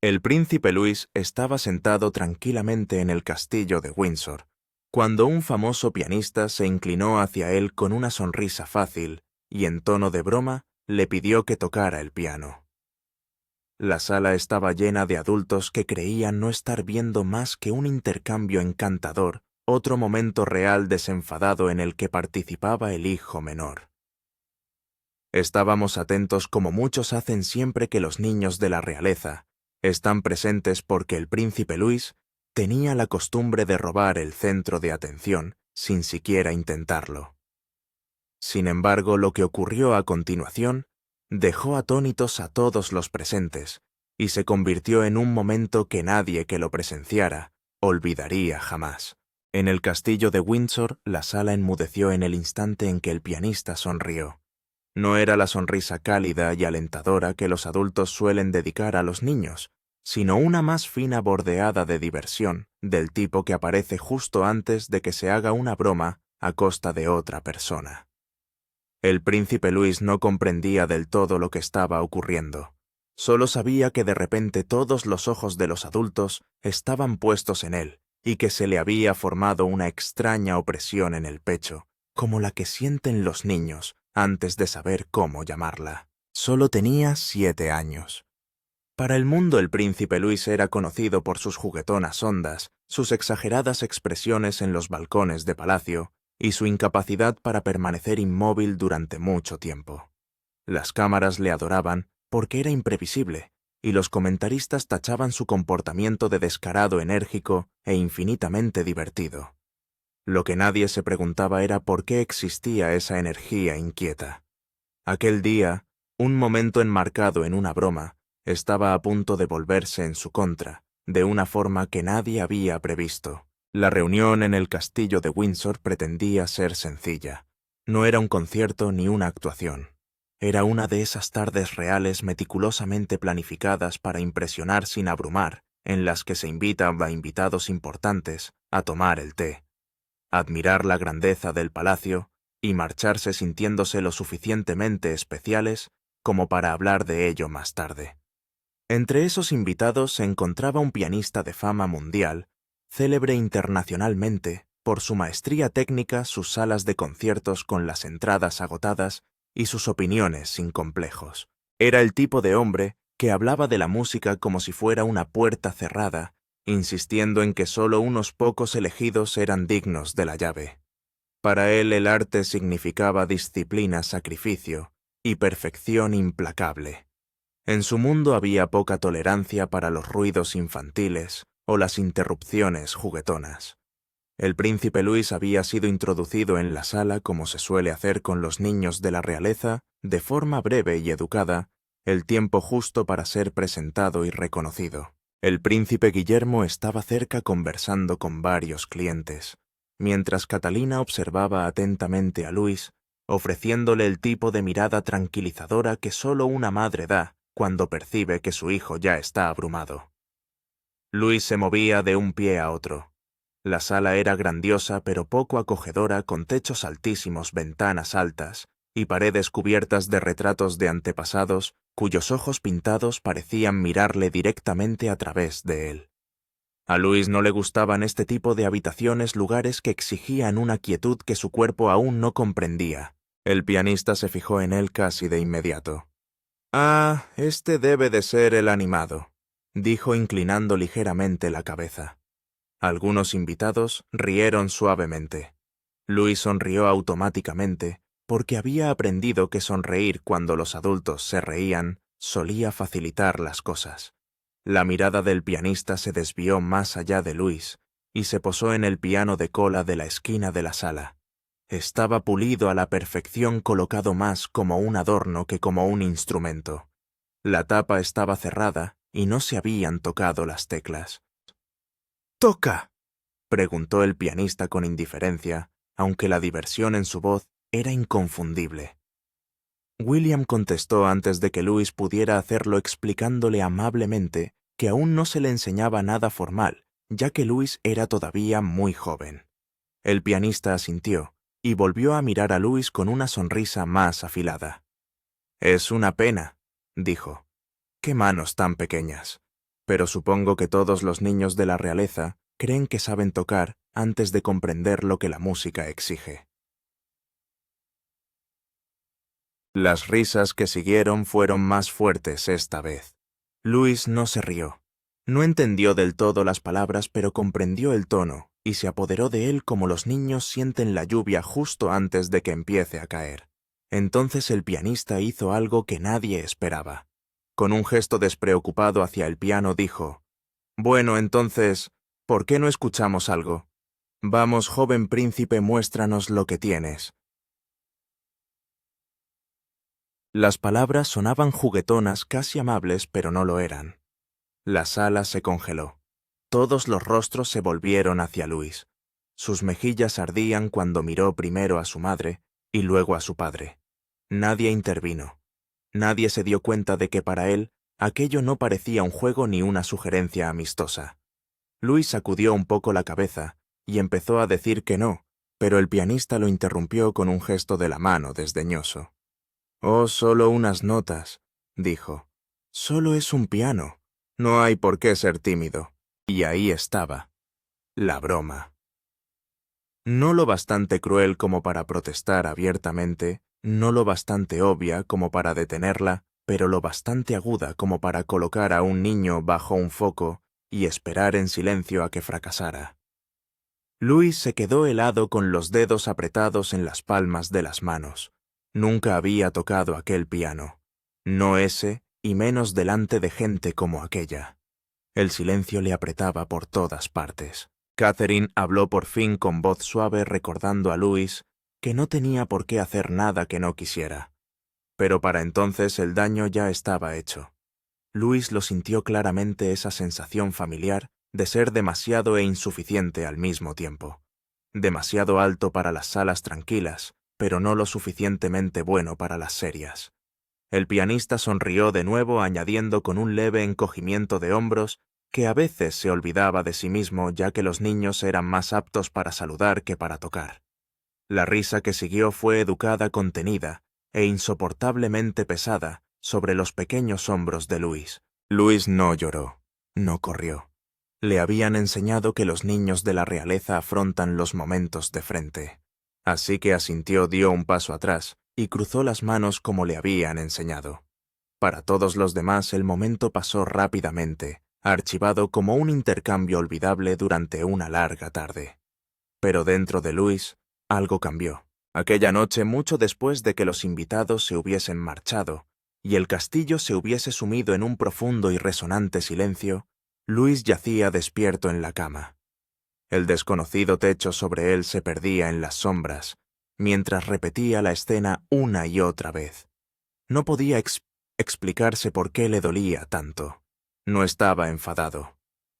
El príncipe Luis estaba sentado tranquilamente en el castillo de Windsor, cuando un famoso pianista se inclinó hacia él con una sonrisa fácil y en tono de broma le pidió que tocara el piano. La sala estaba llena de adultos que creían no estar viendo más que un intercambio encantador, otro momento real desenfadado en el que participaba el hijo menor. Estábamos atentos como muchos hacen siempre que los niños de la realeza están presentes porque el príncipe Luis tenía la costumbre de robar el centro de atención sin siquiera intentarlo. Sin embargo, lo que ocurrió a continuación dejó atónitos a todos los presentes y se convirtió en un momento que nadie que lo presenciara olvidaría jamás. En el castillo de Windsor, la sala enmudeció en el instante en que el pianista sonrió. No era la sonrisa cálida y alentadora que los adultos suelen dedicar a los niños, sino una más fina bordeada de diversión, del tipo que aparece justo antes de que se haga una broma a costa de otra persona. El príncipe Luis no comprendía del todo lo que estaba ocurriendo. Solo sabía que de repente todos los ojos de los adultos estaban puestos en él y que se le había formado una extraña opresión en el pecho, como la que sienten los niños antes de saber cómo llamarla. Solo tenía 7 años. Para el mundo el príncipe Luis era conocido por sus juguetonas ondas, sus exageradas expresiones en los balcones de palacio y su incapacidad para permanecer inmóvil durante mucho tiempo. Las cámaras le adoraban porque era imprevisible, y los comentaristas tachaban su comportamiento de descarado enérgico e infinitamente divertido. Lo que nadie se preguntaba era por qué existía esa energía inquieta. Aquel día, un momento enmarcado en una broma, estaba a punto de volverse en su contra, de una forma que nadie había previsto. La reunión en el castillo de Windsor pretendía ser sencilla. No era un concierto ni una actuación. Era una de esas tardes reales meticulosamente planificadas para impresionar sin abrumar, en las que se invita a invitados importantes a tomar el té, admirar la grandeza del palacio y marcharse sintiéndose lo suficientemente especiales como para hablar de ello más tarde. Entre esos invitados se encontraba un pianista de fama mundial, célebre internacionalmente por su maestría técnica, sus salas de conciertos con las entradas agotadas y sus opiniones sin complejos. Era el tipo de hombre que hablaba de la música como si fuera una puerta cerrada, insistiendo en que solo unos pocos elegidos eran dignos de la llave. Para él el arte significaba disciplina, sacrificio y perfección implacable. En su mundo había poca tolerancia para los ruidos infantiles o las interrupciones juguetonas. El príncipe Luis había sido introducido en la sala, como se suele hacer con los niños de la realeza, de forma breve y educada, el tiempo justo para ser presentado y reconocido. El príncipe Guillermo estaba cerca conversando con varios clientes, mientras Catalina observaba atentamente a Luis, ofreciéndole el tipo de mirada tranquilizadora que solo una madre da cuando percibe que su hijo ya está abrumado. Luis se movía de un pie a otro. La sala era grandiosa pero poco acogedora, con techos altísimos, ventanas altas y paredes cubiertas de retratos de antepasados cuyos ojos pintados parecían mirarle directamente a través de él. A Luis no le gustaban este tipo de habitaciones, lugares que exigían una quietud que su cuerpo aún no comprendía. El pianista se fijó en él casi de inmediato. «Ah, este debe de ser el animado», dijo inclinando ligeramente la cabeza. Algunos invitados rieron suavemente. Luis sonrió automáticamente porque había aprendido que sonreír cuando los adultos se reían solía facilitar las cosas. La mirada del pianista se desvió más allá de Luis y se posó en el piano de cola de la esquina de la sala. Estaba pulido a la perfección, colocado más como un adorno que como un instrumento. La tapa estaba cerrada y no se habían tocado las teclas. «¡Toca!», preguntó el pianista con indiferencia, aunque la diversión en su voz era inconfundible. William contestó antes de que Luis pudiera hacerlo, explicándole amablemente que aún no se le enseñaba nada formal, ya que Luis era todavía muy joven. El pianista asintió y volvió a mirar a Luis con una sonrisa más afilada. «Es una pena», dijo. «Qué manos tan pequeñas. pero supongo que todos los niños de la realeza creen que saben tocar antes de comprender lo que la música exige. Las risas que siguieron fueron más fuertes esta vez. Louis no se rió. No entendió del todo las palabras, pero comprendió el tono y se apoderó de él como los niños sienten la lluvia justo antes de que empiece a caer. Entonces el pianista hizo algo que nadie esperaba. Con un gesto despreocupado hacia el piano dijo: «Bueno, entonces, ¿por qué no escuchamos algo? Vamos, joven príncipe, muéstranos lo que tienes». Las palabras sonaban juguetonas, casi amables, pero no lo eran. La sala se congeló. Todos los rostros se volvieron hacia Louis. Sus mejillas ardían cuando miró primero a su madre y luego a su padre. Nadie intervino. Nadie se dio cuenta de que para él aquello no parecía un juego ni una sugerencia amistosa. Louis sacudió un poco la cabeza y empezó a decir que no, pero el pianista lo interrumpió con un gesto de la mano desdeñoso. «Oh, solo unas notas», dijo. «Solo es un piano. No hay por qué ser tímido». Y ahí estaba. La broma. No lo bastante cruel como para protestar abiertamente, no lo bastante obvia como para detenerla, pero lo bastante aguda como para colocar a un niño bajo un foco y esperar en silencio a que fracasara. Louis se quedó helado con los dedos apretados en las palmas de las manos. Nunca había tocado aquel piano. No ese, y menos delante de gente como aquella. El silencio le apretaba por todas partes. Catherine habló por fin con voz suave recordando a Louis que no tenía por qué hacer nada que no quisiera. Pero para entonces el daño ya estaba hecho. Louis lo sintió claramente, esa sensación familiar de ser demasiado e insuficiente al mismo tiempo. Demasiado alto para las salas tranquilas, pero no lo suficientemente bueno para las serias. El pianista sonrió de nuevo, añadiendo con un leve encogimiento de hombros que a veces se olvidaba de sí mismo, ya que los niños eran más aptos para saludar que para tocar. La risa que siguió fue educada, contenida e insoportablemente pesada sobre los pequeños hombros de Louis. Louis no lloró, no corrió. Le habían enseñado que los niños de la realeza afrontan los momentos de frente. Así que asintió, dio un paso atrás y cruzó las manos como le habían enseñado. Para todos los demás el momento pasó rápidamente, archivado como un intercambio olvidable durante una larga tarde. Pero dentro de Louis, algo cambió. Aquella noche, mucho después de que los invitados se hubiesen marchado y el castillo se hubiese sumido en un profundo y resonante silencio, Louis yacía despierto en la cama. El desconocido techo sobre él se perdía en las sombras, mientras repetía la escena una y otra vez. No podía explicarse por qué le dolía tanto. No estaba enfadado.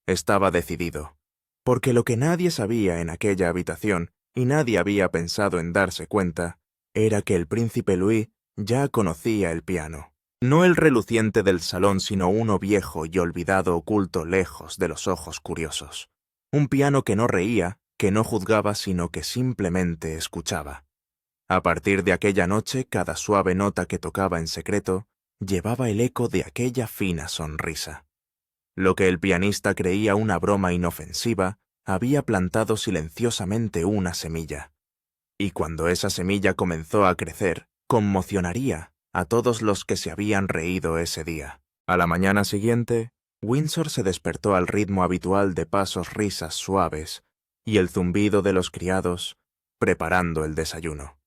Estaba decidido. Porque lo que nadie sabía en aquella habitación, y nadie había pensado en darse cuenta, era que el príncipe Louis ya conocía el piano. No el reluciente del salón, sino uno viejo y olvidado, oculto lejos de los ojos curiosos. Un piano que no reía, que no juzgaba, sino que simplemente escuchaba. A partir de aquella noche, cada suave nota que tocaba en secreto llevaba el eco de aquella fina sonrisa. Lo que el pianista creía una broma inofensiva había plantado silenciosamente una semilla. Y cuando esa semilla comenzó a crecer, conmocionaría a todos los que se habían reído ese día. A la mañana siguiente, Windsor se despertó al ritmo habitual de pasos, risas suaves y el zumbido de los criados preparando el desayuno.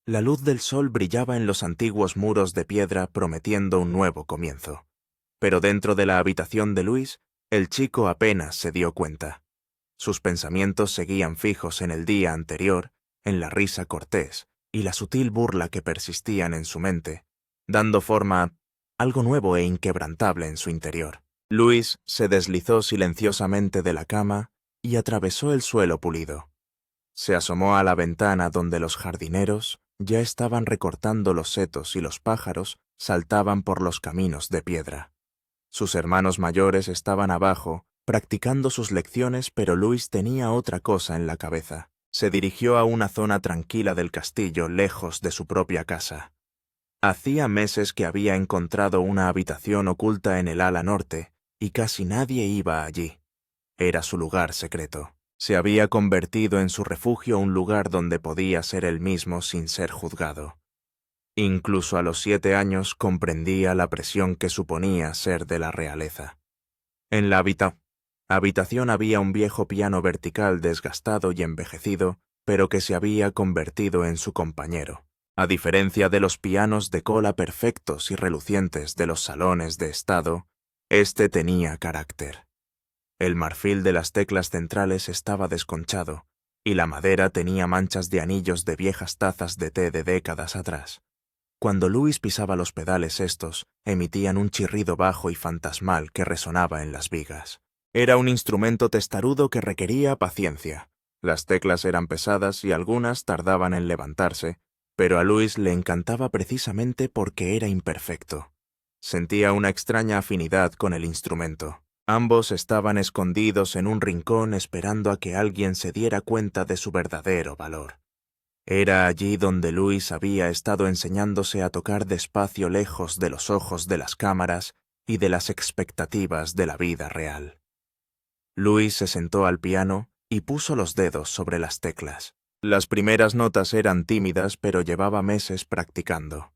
La luz del sol brillaba en los antiguos muros de piedra, prometiendo un nuevo comienzo. Pero dentro de la habitación de Louis, el chico apenas se dio cuenta. Sus pensamientos seguían fijos en el día anterior, en la risa cortés y la sutil burla que persistían en su mente, dando forma a algo nuevo e inquebrantable en su interior. Louis se deslizó silenciosamente de la cama y atravesó el suelo pulido. Se asomó a la ventana donde los jardineros ya estaban recortando los setos y los pájaros saltaban por los caminos de piedra. Sus hermanos mayores estaban abajo, practicando sus lecciones, pero Louis tenía otra cosa en la cabeza. Se dirigió a una zona tranquila del castillo, lejos de su propia casa. Hacía meses que había encontrado una habitación oculta en el ala norte, y casi nadie iba allí. Era su lugar secreto. Se había convertido en su refugio, un lugar donde podía ser él mismo sin ser juzgado. Incluso a los 7 años comprendía la presión que suponía ser de la realeza. En la habitación había un viejo piano vertical desgastado y envejecido, pero que se había convertido en su compañero. A diferencia de los pianos de cola perfectos y relucientes de los salones de estado, este tenía carácter. El marfil de las teclas centrales estaba desconchado, y la madera tenía manchas de anillos de viejas tazas de té de décadas atrás. Cuando Louis pisaba los pedales, estos emitían un chirrido bajo y fantasmal que resonaba en las vigas. Era un instrumento testarudo que requería paciencia. Las teclas eran pesadas y algunas tardaban en levantarse, pero a Louis le encantaba precisamente porque era imperfecto. Sentía una extraña afinidad con el instrumento. Ambos estaban escondidos en un rincón esperando a que alguien se diera cuenta de su verdadero valor. Era allí donde Louis había estado enseñándose a tocar despacio, lejos de los ojos de las cámaras y de las expectativas de la vida real. Louis se sentó al piano y puso los dedos sobre las teclas. Las primeras notas eran tímidas, pero llevaba meses practicando.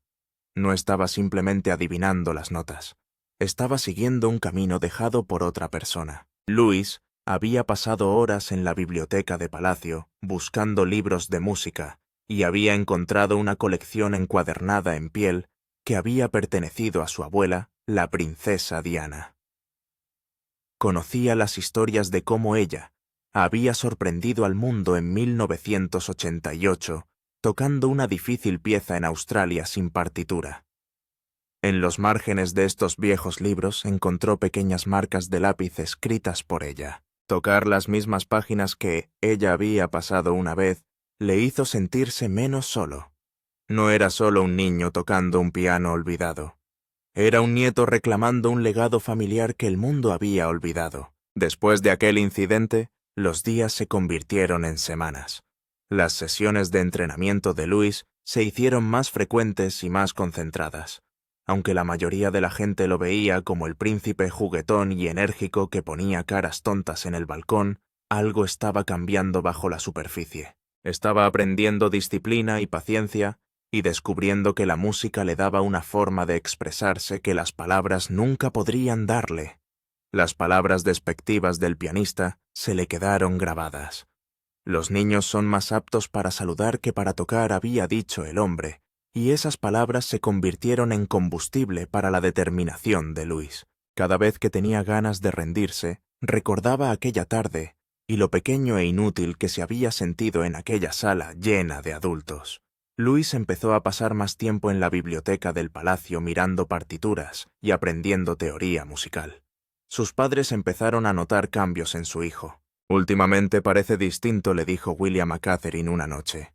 No estaba simplemente adivinando las notas. Estaba siguiendo un camino dejado por otra persona. Louis había pasado horas en la biblioteca de Palacio buscando libros de música y había encontrado una colección encuadernada en piel que había pertenecido a su abuela, la princesa Diana. Conocía las historias de cómo ella había sorprendido al mundo en 1988 tocando una difícil pieza en Australia sin partitura. En los márgenes de estos viejos libros encontró pequeñas marcas de lápiz escritas por ella. Tocar las mismas páginas que ella había pasado una vez le hizo sentirse menos solo. No era solo un niño tocando un piano olvidado. Era un nieto reclamando un legado familiar que el mundo había olvidado. Después de aquel incidente, los días se convirtieron en semanas. Las sesiones de entrenamiento de Louis se hicieron más frecuentes y más concentradas. Aunque la mayoría de la gente lo veía como el príncipe juguetón y enérgico que ponía caras tontas en el balcón, algo estaba cambiando bajo la superficie. Estaba aprendiendo disciplina y paciencia y descubriendo que la música le daba una forma de expresarse que las palabras nunca podrían darle. Las palabras despectivas del pianista se le quedaron grabadas. Los niños son más aptos para saludar que para tocar, había dicho el hombre, y esas palabras se convirtieron en combustible para la determinación de Louis. Cada vez que tenía ganas de rendirse, recordaba aquella tarde y lo pequeño e inútil que se había sentido en aquella sala llena de adultos. Louis empezó a pasar más tiempo en la biblioteca del palacio mirando partituras y aprendiendo teoría musical. Sus padres empezaron a notar cambios en su hijo. «Últimamente parece distinto», le dijo William a Catherine una noche.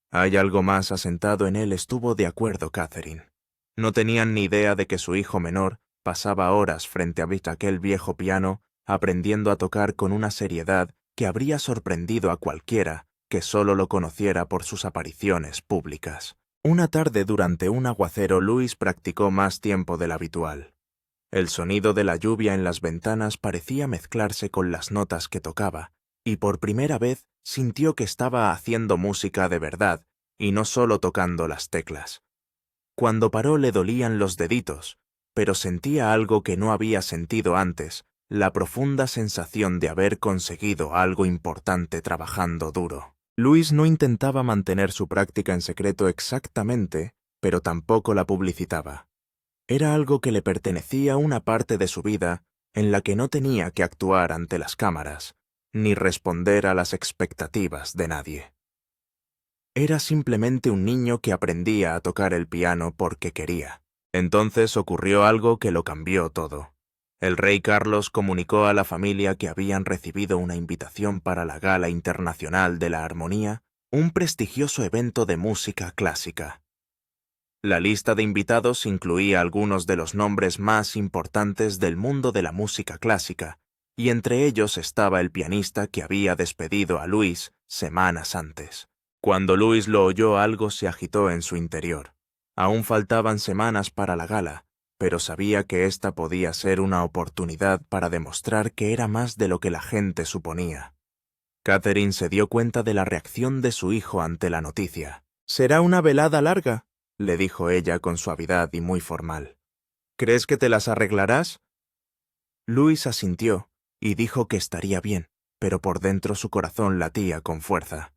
«Hay algo más asentado en él», estuvo de acuerdo Catherine. No tenían ni idea de que su hijo menor pasaba horas frente a aquel viejo piano aprendiendo a tocar con una seriedad que habría sorprendido a cualquiera que solo lo conociera por sus apariciones públicas. Una tarde durante un aguacero, Louis practicó más tiempo del habitual. El sonido de la lluvia en las ventanas parecía mezclarse con las notas que tocaba, y por primera vez sintió que estaba haciendo música de verdad y no solo tocando las teclas. Cuando paró le dolían los deditos, pero sentía algo que no había sentido antes, la profunda sensación de haber conseguido algo importante trabajando duro. Louis no intentaba mantener su práctica en secreto exactamente, pero tampoco la publicitaba. Era algo que le pertenecía, una parte de su vida en la que no tenía que actuar ante las cámaras, ni responder a las expectativas de nadie. Era simplemente un niño que aprendía a tocar el piano porque quería. Entonces ocurrió algo que lo cambió todo. El rey Carlos comunicó a la familia que habían recibido una invitación para la Gala Internacional de la Armonía, un prestigioso evento de música clásica. La lista de invitados incluía algunos de los nombres más importantes del mundo de la música clásica, y entre ellos estaba el pianista que había despedido a Louis semanas antes. Cuando Louis lo oyó, algo se agitó en su interior. Aún faltaban semanas para la gala, pero sabía que esta podía ser una oportunidad para demostrar que era más de lo que la gente suponía. Catherine se dio cuenta de la reacción de su hijo ante la noticia. «Será una velada larga», le dijo ella con suavidad y muy formal. «¿Crees que te las arreglarás?» Louis asintió y dijo que estaría bien, pero por dentro su corazón latía con fuerza.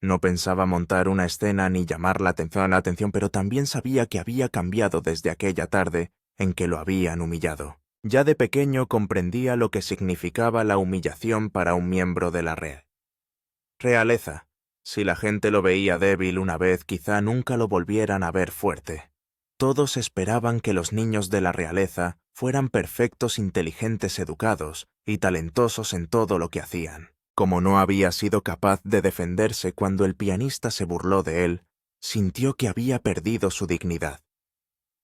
No pensaba montar una escena ni llamar la atención, pero también sabía que había cambiado desde aquella tarde en que lo habían humillado. Ya de pequeño comprendía lo que significaba la humillación para un miembro de la realeza. Si la gente lo veía débil una vez, quizá nunca lo volvieran a ver fuerte. Todos esperaban que los niños de la realeza fueran perfectos, inteligentes, educados y talentosos en todo lo que hacían. Como no había sido capaz de defenderse cuando el pianista se burló de él, sintió que había perdido su dignidad.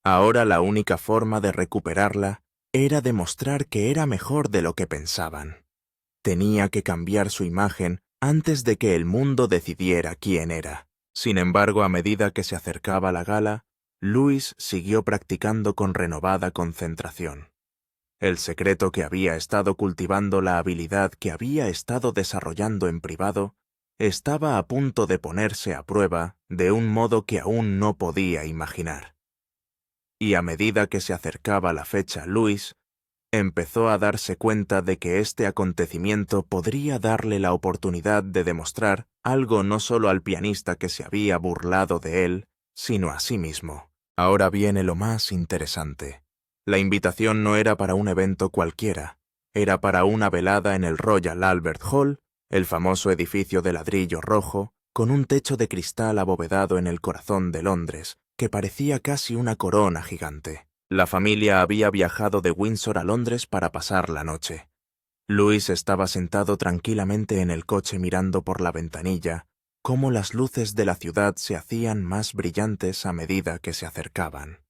Ahora la única forma de recuperarla era demostrar que era mejor de lo que pensaban. Tenía que cambiar su imagen antes de que el mundo decidiera quién era. Sin embargo, a medida que se acercaba la gala, Louis siguió practicando con renovada concentración. El secreto que había estado cultivando, la habilidad que había estado desarrollando en privado, estaba a punto de ponerse a prueba de un modo que aún no podía imaginar. Y a medida que se acercaba la fecha, Louis empezó a darse cuenta de que este acontecimiento podría darle la oportunidad de demostrar algo no solo al pianista que se había burlado de él, sino a sí mismo. Ahora viene lo más interesante. La invitación no era para un evento cualquiera, era para una velada en el Royal Albert Hall, el famoso edificio de ladrillo rojo, con un techo de cristal abovedado en el corazón de Londres, que parecía casi una corona gigante. La familia había viajado de Windsor a Londres para pasar la noche. Louis estaba sentado tranquilamente en el coche mirando por la ventanilla cómo las luces de la ciudad se hacían más brillantes a medida que se acercaban.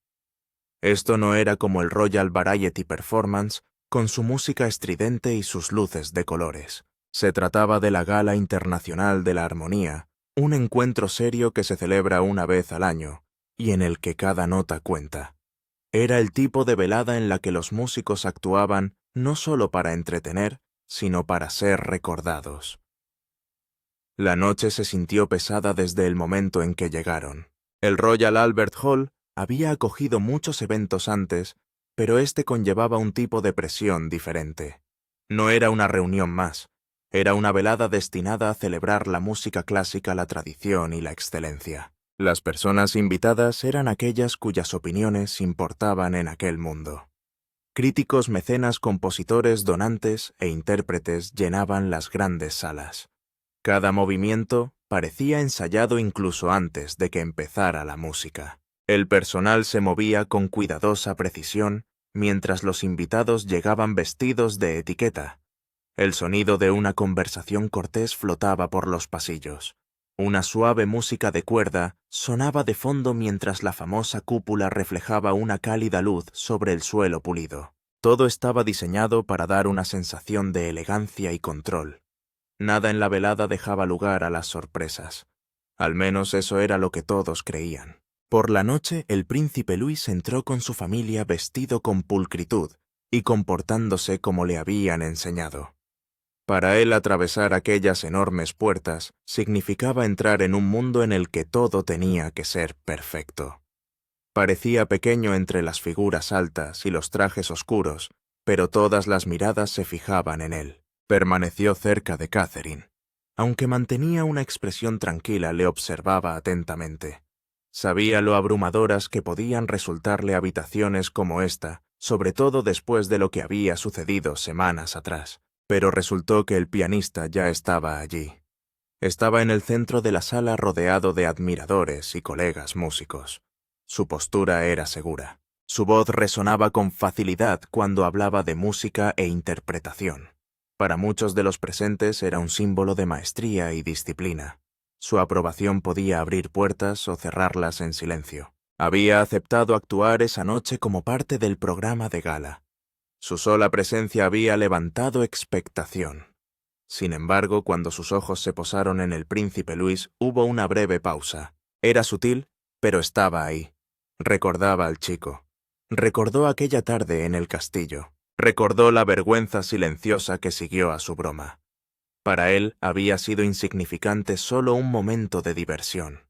Esto no era como el Royal Variety Performance, con su música estridente y sus luces de colores. Se trataba de la Gala Internacional de la Armonía, un encuentro serio que se celebra una vez al año, y en el que cada nota cuenta. Era el tipo de velada en la que los músicos actuaban no solo para entretener, sino para ser recordados. La noche se sintió pesada desde el momento en que llegaron. El Royal Albert Hall había acogido muchos eventos antes, pero este conllevaba un tipo de presión diferente. No era una reunión más, era una velada destinada a celebrar la música clásica, la tradición y la excelencia. Las personas invitadas eran aquellas cuyas opiniones importaban en aquel mundo. Críticos, mecenas, compositores, donantes e intérpretes llenaban las grandes salas. Cada movimiento parecía ensayado incluso antes de que empezara la música. El personal se movía con cuidadosa precisión mientras los invitados llegaban vestidos de etiqueta. El sonido de una conversación cortés flotaba por los pasillos. Una suave música de cuerda sonaba de fondo mientras la famosa cúpula reflejaba una cálida luz sobre el suelo pulido. Todo estaba diseñado para dar una sensación de elegancia y control. Nada en la velada dejaba lugar a las sorpresas. Al menos eso era lo que todos creían. Por la noche, el príncipe Louis entró con su familia vestido con pulcritud y comportándose como le habían enseñado. Para él, atravesar aquellas enormes puertas significaba entrar en un mundo en el que todo tenía que ser perfecto. Parecía pequeño entre las figuras altas y los trajes oscuros, pero todas las miradas se fijaban en él. Permaneció cerca de Catherine. Aunque mantenía una expresión tranquila, le observaba atentamente. Sabía lo abrumadoras que podían resultarle habitaciones como esta, sobre todo después de lo que había sucedido semanas atrás. Pero resultó que el pianista ya estaba allí. Estaba en el centro de la sala rodeado de admiradores y colegas músicos. Su postura era segura. Su voz resonaba con facilidad cuando hablaba de música e interpretación. Para muchos de los presentes era un símbolo de maestría y disciplina. Su aprobación podía abrir puertas o cerrarlas en silencio. Había aceptado actuar esa noche como parte del programa de gala. Su sola presencia había levantado expectación. Sin embargo, cuando sus ojos se posaron en el príncipe Louis, hubo una breve pausa. Era sutil, pero estaba ahí. Recordaba al chico. Recordó aquella tarde en el castillo. Recordó la vergüenza silenciosa que siguió a su broma. Para él había sido insignificante solo un momento de diversión.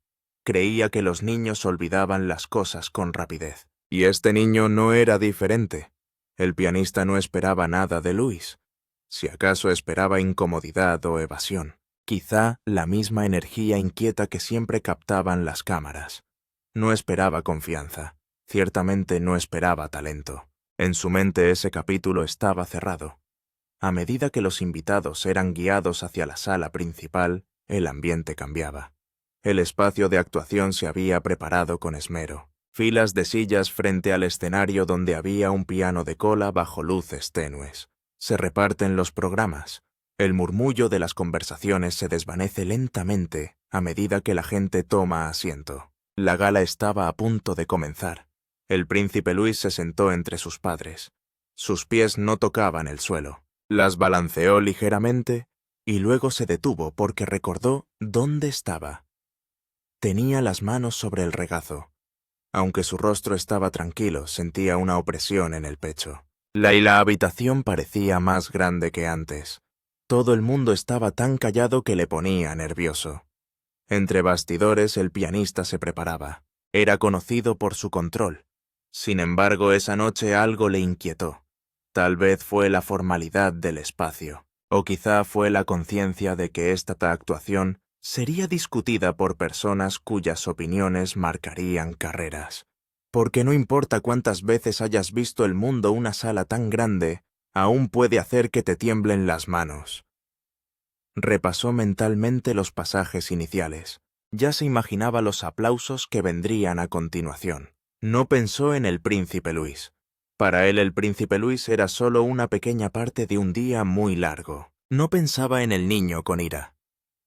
Creía que los niños olvidaban las cosas con rapidez. Y este niño no era diferente. El pianista no esperaba nada de Louis. Si acaso esperaba incomodidad o evasión. Quizá la misma energía inquieta que siempre captaban las cámaras. No esperaba confianza. Ciertamente no esperaba talento. En su mente ese capítulo estaba cerrado. A medida que los invitados eran guiados hacia la sala principal, el ambiente cambiaba. El espacio de actuación se había preparado con esmero. Filas de sillas frente al escenario donde había un piano de cola bajo luces tenues. Se reparten los programas. El murmullo de las conversaciones se desvanece lentamente a medida que la gente toma asiento. La gala estaba a punto de comenzar. El príncipe Luis se sentó entre sus padres. Sus pies no tocaban el suelo. Las balanceó ligeramente y luego se detuvo porque recordó dónde estaba. Tenía las manos sobre el regazo. Aunque su rostro estaba tranquilo, sentía una opresión en el pecho. La habitación parecía más grande que antes. Todo el mundo estaba tan callado que le ponía nervioso. Entre bastidores el pianista se preparaba. Era conocido por su control. Sin embargo, esa noche algo le inquietó. Tal vez fue la formalidad del espacio, o quizá fue la conciencia de que esta actuación sería discutida por personas cuyas opiniones marcarían carreras. Porque no importa cuántas veces hayas visto el mundo, una sala tan grande aún puede hacer que te tiemblen las manos. Repasó mentalmente los pasajes iniciales. Ya se imaginaba los aplausos que vendrían a continuación. No pensó en el príncipe Luis. Para él el príncipe Luis era solo una pequeña parte de un día muy largo. No pensaba en el niño con ira.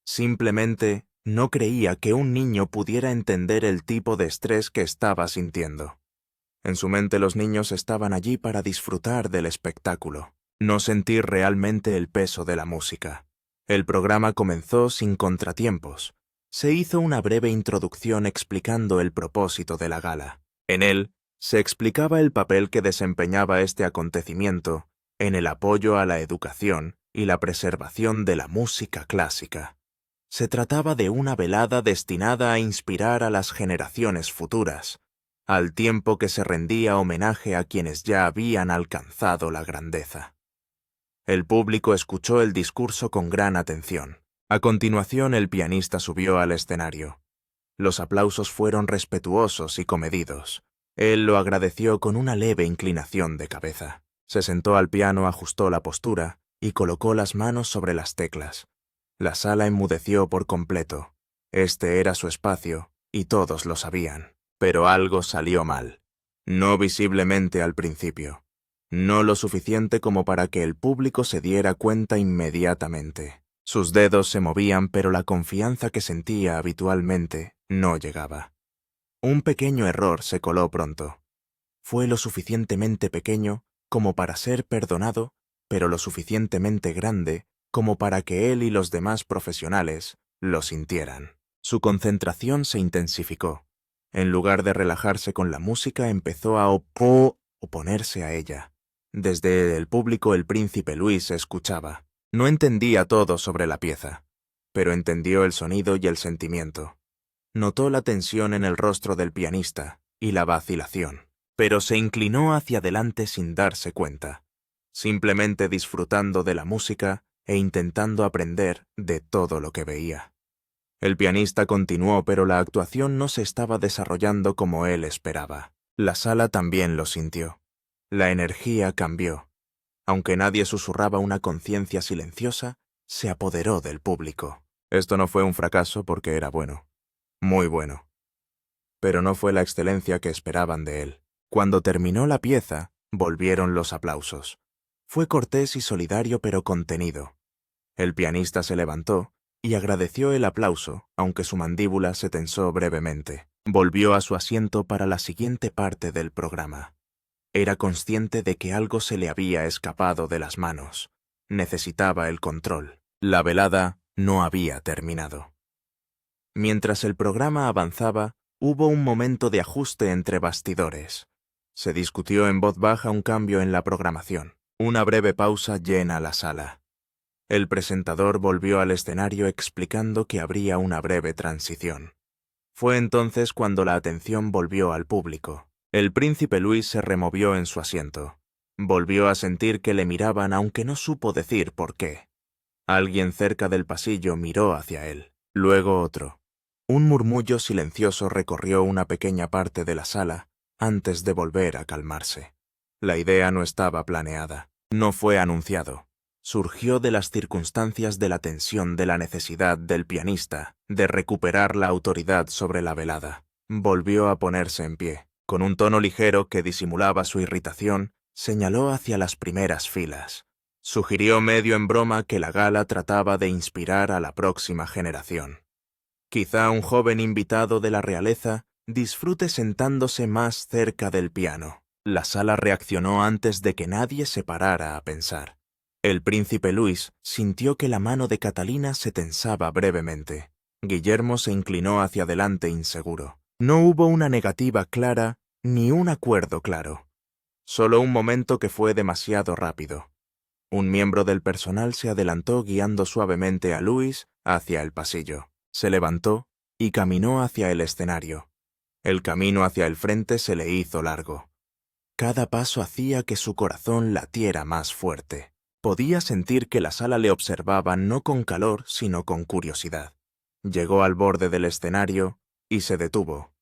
Simplemente no creía que un niño pudiera entender el tipo de estrés que estaba sintiendo. En su mente los niños estaban allí para disfrutar del espectáculo, no sentir realmente el peso de la música. El programa comenzó sin contratiempos. Se hizo una breve introducción explicando el propósito de la gala. En él, se explicaba el papel que desempeñaba este acontecimiento en el apoyo a la educación y la preservación de la música clásica. Se trataba de una velada destinada a inspirar a las generaciones futuras, al tiempo que se rendía homenaje a quienes ya habían alcanzado la grandeza. El público escuchó el discurso con gran atención. A continuación, el pianista subió al escenario. Los aplausos fueron respetuosos y comedidos. Él lo agradeció con una leve inclinación de cabeza. Se sentó al piano, ajustó la postura y colocó las manos sobre las teclas. La sala enmudeció por completo. Este era su espacio, y todos lo sabían. Pero algo salió mal. No visiblemente al principio. No lo suficiente como para que el público se diera cuenta inmediatamente. Sus dedos se movían, pero la confianza que sentía habitualmente no llegaba. Un pequeño error se coló pronto. Fue lo suficientemente pequeño como para ser perdonado, pero lo suficientemente grande como para que él y los demás profesionales lo sintieran. Su concentración se intensificó. En lugar de relajarse con la música, empezó a oponerse a ella. Desde el público el príncipe Luis escuchaba. No entendía todo sobre la pieza, pero entendió el sonido y el sentimiento. Notó la tensión en el rostro del pianista y la vacilación, pero se inclinó hacia adelante sin darse cuenta, simplemente disfrutando de la música e intentando aprender de todo lo que veía. El pianista continuó, pero la actuación no se estaba desarrollando como él esperaba. La sala también lo sintió. La energía cambió. Aunque nadie susurraba, una conciencia silenciosa se apoderó del público. Esto no fue un fracaso porque era bueno. Muy bueno. Pero no fue la excelencia que esperaban de él. Cuando terminó la pieza, volvieron los aplausos. Fue cortés y solidario pero contenido. El pianista se levantó y agradeció el aplauso, aunque su mandíbula se tensó brevemente. Volvió a su asiento para la siguiente parte del programa. Era consciente de que algo se le había escapado de las manos. Necesitaba el control. La velada no había terminado. Mientras el programa avanzaba, hubo un momento de ajuste entre bastidores. Se discutió en voz baja un cambio en la programación. Una breve pausa llena la sala. El presentador volvió al escenario explicando que habría una breve transición. Fue entonces cuando la atención volvió al público. El príncipe Luis se removió en su asiento. Volvió a sentir que le miraban aunque no supo decir por qué. Alguien cerca del pasillo miró hacia él, luego otro. Un murmullo silencioso recorrió una pequeña parte de la sala antes de volver a calmarse. La idea no estaba planeada, no fue anunciado. Surgió de las circunstancias de la tensión de la necesidad del pianista de recuperar la autoridad sobre la velada. Volvió a ponerse en pie. Con un tono ligero que disimulaba su irritación, señaló hacia las primeras filas. Sugirió medio en broma que la gala trataba de inspirar a la próxima generación. Quizá un joven invitado de la realeza disfrute sentándose más cerca del piano. La sala reaccionó antes de que nadie se parara a pensar. El príncipe Luis sintió que la mano de Catalina se tensaba brevemente. Guillermo se inclinó hacia adelante inseguro. No hubo una negativa clara ni un acuerdo claro. Solo un momento que fue demasiado rápido. Un miembro del personal se adelantó guiando suavemente a Luis hacia el pasillo. Se levantó y caminó hacia el escenario. El camino hacia el frente se le hizo largo. Cada paso hacía que su corazón latiera más fuerte. Podía sentir que la sala le observaba no con calor, sino con curiosidad. Llegó al borde del escenario y se detuvo.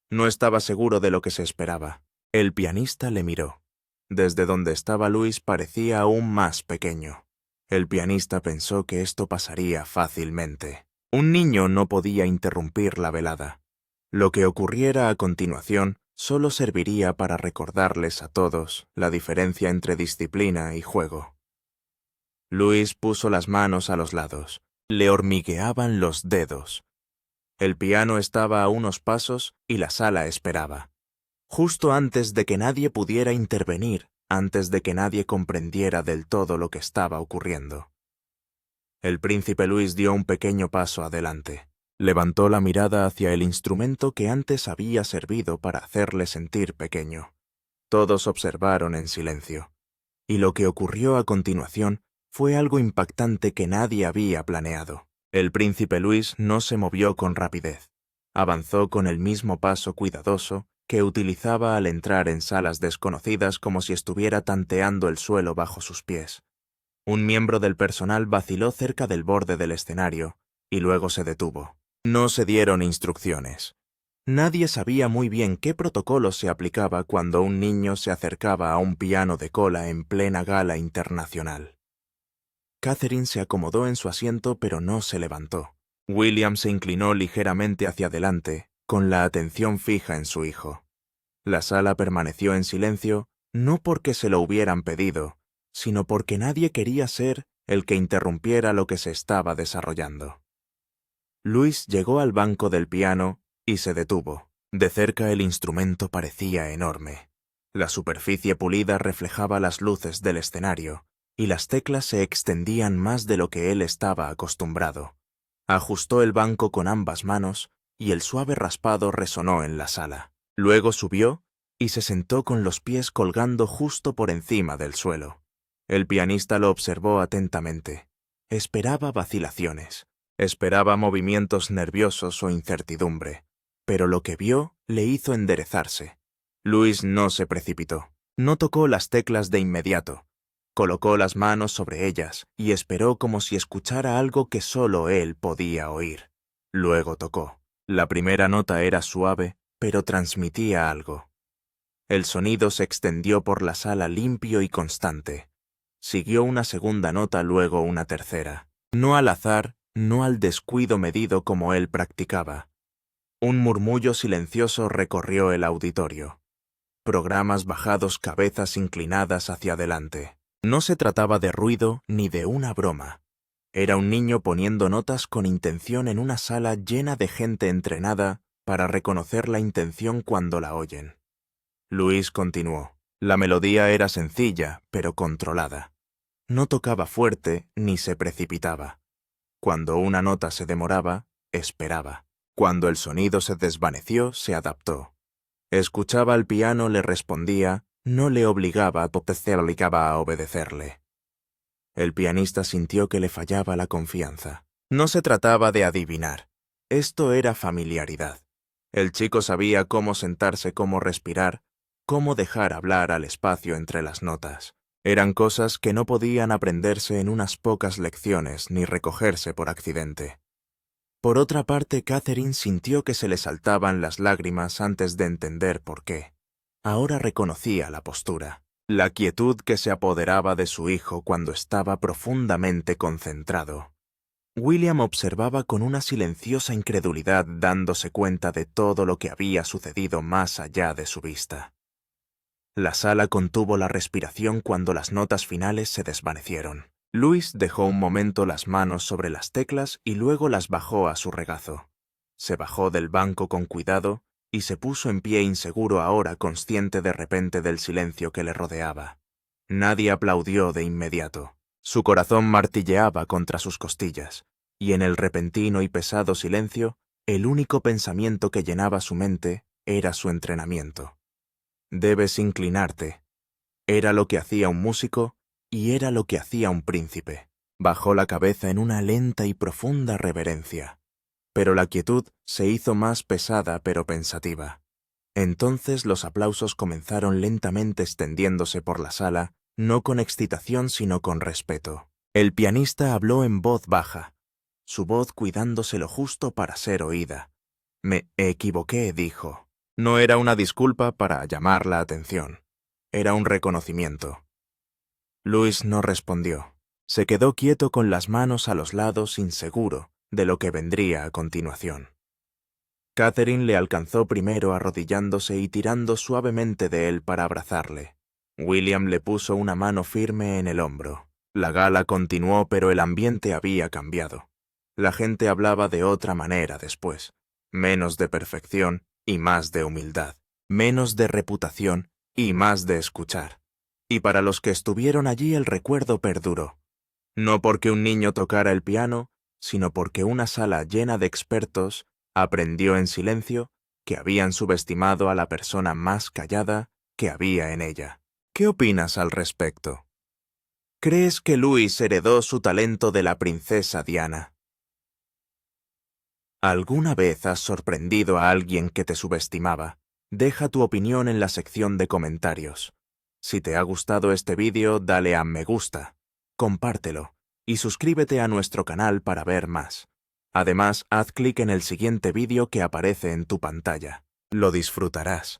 No estaba seguro de lo que se esperaba. El pianista le miró. Desde donde estaba Luis parecía aún más pequeño. El pianista pensó que esto pasaría fácilmente. Un niño no podía interrumpir la velada. Lo que ocurriera a continuación solo serviría para recordarles a todos la diferencia entre disciplina y juego. Luis puso las manos a los lados. Le hormigueaban los dedos. El piano estaba a unos pasos y la sala esperaba. Justo antes de que nadie pudiera intervenir, antes de que nadie comprendiera del todo lo que estaba ocurriendo. El príncipe Luis dio un pequeño paso adelante. Levantó la mirada hacia el instrumento que antes había servido para hacerle sentir pequeño. Todos observaron en silencio. Y lo que ocurrió a continuación fue algo impactante que nadie había planeado. El príncipe Luis no se movió con rapidez. Avanzó con el mismo paso cuidadoso que utilizaba al entrar en salas desconocidas como si estuviera tanteando el suelo bajo sus pies. Un miembro del personal vaciló cerca del borde del escenario y luego se detuvo. No se dieron instrucciones. Nadie sabía muy bien qué protocolo se aplicaba cuando un niño se acercaba a un piano de cola en plena gala internacional. Catherine se acomodó en su asiento pero no se levantó. William se inclinó ligeramente hacia adelante, con la atención fija en su hijo. La sala permaneció en silencio, no porque se lo hubieran pedido, sino porque nadie quería ser el que interrumpiera lo que se estaba desarrollando. Luis llegó al banco del piano y se detuvo. De cerca el instrumento parecía enorme. La superficie pulida reflejaba las luces del escenario, y las teclas se extendían más de lo que él estaba acostumbrado. Ajustó el banco con ambas manos y el suave raspado resonó en la sala. Luego subió y se sentó con los pies colgando justo por encima del suelo. El pianista lo observó atentamente. Esperaba vacilaciones. Esperaba movimientos nerviosos o incertidumbre. Pero lo que vio le hizo enderezarse. Luis no se precipitó. No tocó las teclas de inmediato. Colocó las manos sobre ellas y esperó como si escuchara algo que solo él podía oír. Luego tocó. La primera nota era suave, pero transmitía algo. El sonido se extendió por la sala limpio y constante. Siguió una segunda nota, luego una tercera. No al azar, no al descuido medido como él practicaba. Un murmullo silencioso recorrió el auditorio. Programas bajados, cabezas inclinadas hacia adelante. No se trataba de ruido ni de una broma. Era un niño poniendo notas con intención en una sala llena de gente entrenada para reconocer la intención cuando la oyen. Luis continuó. La melodía era sencilla, pero controlada. No tocaba fuerte ni se precipitaba. Cuando una nota se demoraba, esperaba. Cuando el sonido se desvaneció, se adaptó. Escuchaba al piano, le respondía, no le obligaba a obedecerle. El pianista sintió que le fallaba la confianza. No se trataba de adivinar. Esto era familiaridad. El chico sabía cómo sentarse, cómo respirar, cómo dejar hablar al espacio entre las notas. Eran cosas que no podían aprenderse en unas pocas lecciones ni recogerse por accidente. Por otra parte, Catherine sintió que se le saltaban las lágrimas antes de entender por qué. Ahora reconocía la postura, la quietud que se apoderaba de su hijo cuando estaba profundamente concentrado. William observaba con una silenciosa incredulidad, dándose cuenta de todo lo que había sucedido más allá de su vista. La sala contuvo la respiración cuando las notas finales se desvanecieron. Louis dejó un momento las manos sobre las teclas y luego las bajó a su regazo. Se bajó del banco con cuidado y se puso en pie inseguro, ahora consciente de repente del silencio que le rodeaba. Nadie aplaudió de inmediato. Su corazón martilleaba contra sus costillas, y en el repentino y pesado silencio, el único pensamiento que llenaba su mente era su entrenamiento. Debes inclinarte. Era lo que hacía un músico y era lo que hacía un príncipe. Bajó la cabeza en una lenta y profunda reverencia. Pero la quietud se hizo más pesada pero pensativa. Entonces los aplausos comenzaron lentamente extendiéndose por la sala, no con excitación sino con respeto. El pianista habló en voz baja, su voz cuidándose lo justo para ser oída. Me equivoqué, dijo. No era una disculpa para llamar la atención. Era un reconocimiento. Louis no respondió. Se quedó quieto con las manos a los lados, inseguro de lo que vendría a continuación. Catherine le alcanzó primero arrodillándose y tirando suavemente de él para abrazarle. William le puso una mano firme en el hombro. La gala continuó, pero el ambiente había cambiado. La gente hablaba de otra manera después. Menos de perfección y más de humildad. Menos de reputación y más de escuchar. Y para los que estuvieron allí el recuerdo perduró. No porque un niño tocara el piano, sino porque una sala llena de expertos aprendió en silencio que habían subestimado a la persona más callada que había en ella. ¿Qué opinas al respecto? ¿Crees que Louis heredó su talento de la princesa Diana? ¿Alguna vez has sorprendido a alguien que te subestimaba? Deja tu opinión en la sección de comentarios. Si te ha gustado este vídeo, dale a me gusta, compártelo y suscríbete a nuestro canal para ver más. Además, haz clic en el siguiente vídeo que aparece en tu pantalla. Lo disfrutarás.